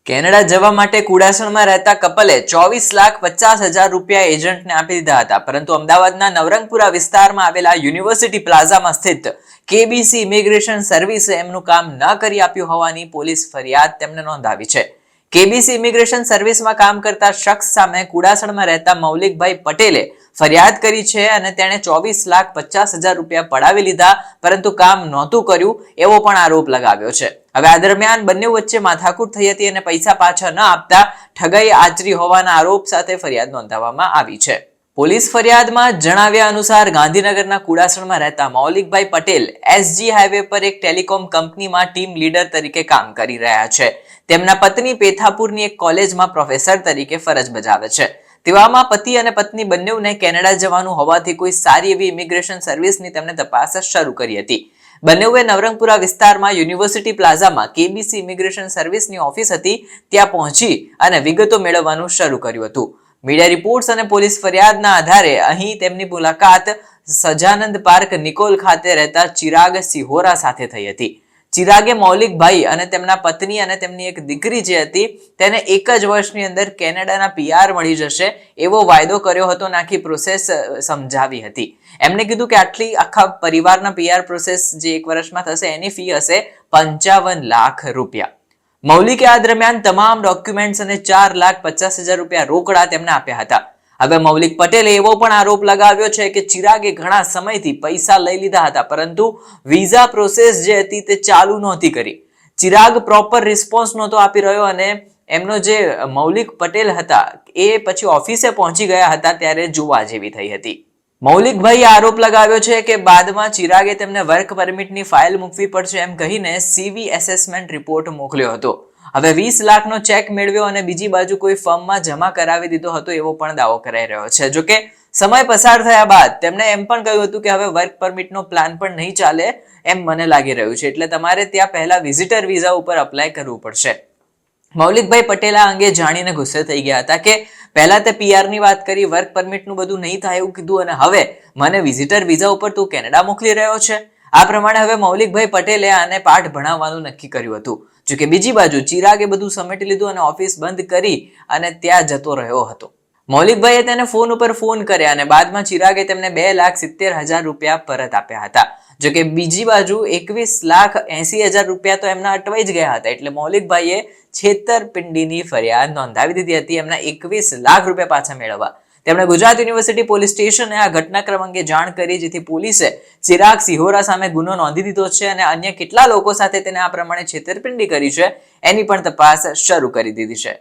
Canada જવા માટે કુડાસણમાં રહેતા કપલે 24,50,000 રૂપિયા એજન્ટને આપી દીધા હતા, પરંતુ અમદાવાદના નવરંગપુરા વિસ્તારમાં આવેલા યુનિવર્સિટી પ્લાઝામાં સ્થિત કેબીસી ઇમિગ્રેશન સર્વિસે એમનું કામ ન કરી આપ્યું હોવાની પોલીસ ફરિયાદ તેમને નોંધાવી છે. કેબીસી ઇમિગ્રેશન સર્વિસમાં કામ કરતા શખ્સ સામે કુડાસણમાં રહેતા મૌલિકભાઈ પટેલે ફરિયાદ કરી છે અને તેણે 24,50,000 રૂપિયા પડાવી લીધા, પરંતુ કામ નહોતું કર્યું એવો પણ આરોપ લગાવ્યો છે. હવે આ દરમિયાન બંને વચ્ચે માથાકૂટ થઈ હતી અને પૈસા પાછા ન આપતા ઠગાઈ આચરી હોવાના આરોપ સાથે ફરિયાદ નોંધાવવામાં આવી છે. પોલીસ ફરિયાદમાં જણાવ્યા અનુસાર ગાંધીનગરના કુડાસણમાં રહેતા મૌલિકભાઈ પટેલ એસજી હાઈવે પર એક ટેલિકોમ કંપનીમાં ટીમ લીડર તરીકે કામ કરી રહ્યા છે. તેમના પત્ની પેથાપુરની એક કોલેજમાં પ્રોફેસર તરીકે ફરજ બજાવે છે. તેવામાં પતિ અને પત્ની બંનેને કેનેડા જવાનું હોવાથી કોઈ સારી એવી ઇમિગ્રેશન સર્વિસની તેમને તપાસ શરૂ કરી હતી. બંનેએ નવરંગપુરા વિસ્તારમાં યુનિવર્સિટી પ્લાઝામાં કેબીસી ઇમિગ્રેશન સર્વિસની ઓફિસ હતી ત્યાં પહોંચી અને વિગતો મેળવવાનું શરૂ કર્યું હતું. મીડિયા રિપોર્ટ્સ અને પોલીસ ફરિયાદના આધારે અહીં તેમની મુલાકાત સજાનંદ પાર્ક નિકોલ ખાતે રહેતા ચિરાગ સિહોરા સાથે થઈ હતી. ચિરાગે મૌલિકભાઈ અને તેમના પત્ની અને તેમની એક દીકરી જે હતી તેને એક જ વર્ષની અંદર કેનેડાના પીઆર મળી જશે એવો વાયદો કર્યો હતો, નાખી પ્રોસેસ સમજાવી હતી. એમને કીધું કે આખા પરિવારના પીઆર પ્રોસેસ જે એક વર્ષમાં થશે એની ફી હશે 55 લાખ રૂપિયા. મૌલિકે આ દરમિયાન તમામ ડોક્યુમેન્ટ્સ અને 4,50,000 રૂપિયા રોકડા તેમને આપ્યા હતા. હવે મૌલિક પટેલે એવો પણ આરોપ લગાવ્યો છે કે ચિરાગે ઘણા સમયથી પૈસા લઈ લીધા હતા, પરંતુ વિઝા પ્રોસેસ જે હતી તે ચાલુ નહોતી કરી. ચિરાગ પ્રોપર રિસ્પોન્સ નહોતો આપી રહ્યો અને એમનો જે મૌલિક પટેલ હતા એ પછી ઓફિસે પહોંચી ગયા હતા ત્યારે જોવા જેવી થઈ હતી. મૌલિકભાઈએ આરોપ લગાવ્યો છે કે બાદમાં ચિરાગે તેમને વર્ક પરમિટની ફાઇલ મૂકવી પડશે એમ કહીને સીવી એસેસમેન્ટ રિપોર્ટ મોકલ્યો હતો. હવે 20 લાખનો ચેક મેળવ્યો અને બીજી બાજુ કોઈ ફર્મમાં જમા કરાવી દીધો હતો એવો પણ દાવો કરાઈ રહ્યો છે. જોકે સમય પસાર થયા બાદ તેમણે એમ પણ કહ્યું હતું કે હવે વર્ક પરમિટનો પ્લાન પણ નહીં ચાલે એમ મને લાગી રહ્યું છે, એટલે તમારે ત્યાં પહેલા વિઝિટર વિઝા ઉપર અપ્લાય કરવું પડશે. મૌલિકભાઈ પટેલ આ અંગે જાણીને ગુસ્સે થઈ ગયા હતા કે પહેલા તે પીઆર ની વાત કરી, વર્ક પરમિટનું બધું નહીં થાય એવું કીધું અને હવે મને વિઝિટર વિઝા ઉપર તું કેનેડા મોકલી રહ્યો છે. આ પ્રમાણે હવે મૌલિકભાઈ પટેલે આને પાઠ ભણાવવાનું નક્કી કર્યું હતું. જોકે બીજી બાજુ ચિરાગે બધું સમેટી લીધું અને ઓફિસ બંધ કરી અને ત્યાં જતો રહ્યો હતો. મૌલિકભાઈએ તેને ફોન ઉપર ફોન કર્યા અને બાદમાં ચિરાગે તેમને 2,70,000 રૂપિયા પરત આપ્યા હતા. જોકે બીજી બાજુ 21,80,000 રૂપિયા તો એમના અટવાઈ જ ગયા હતા, એટલે મૌલિકભાઈએ છેતરપિંડીની ફરિયાદ નોંધાવી દીધી હતી એમના 21 લાખ રૂપિયા પાછા મેળવવા. તેમણે ગુજરાત યુનિવર્સિટી પોલીસ સ્ટેશને આ ઘટનાક્રમ અંગે જાણ કરી, જેથી પોલીસે ચિરાગ સિહોરા સામે ગુનો નોંધી દીધો છે અને અન્ય કેટલા લોકો સાથે તેને આ પ્રમાણે છેતરપિંડી કરી છે એની પણ તપાસ શરૂ કરી દીધી છે.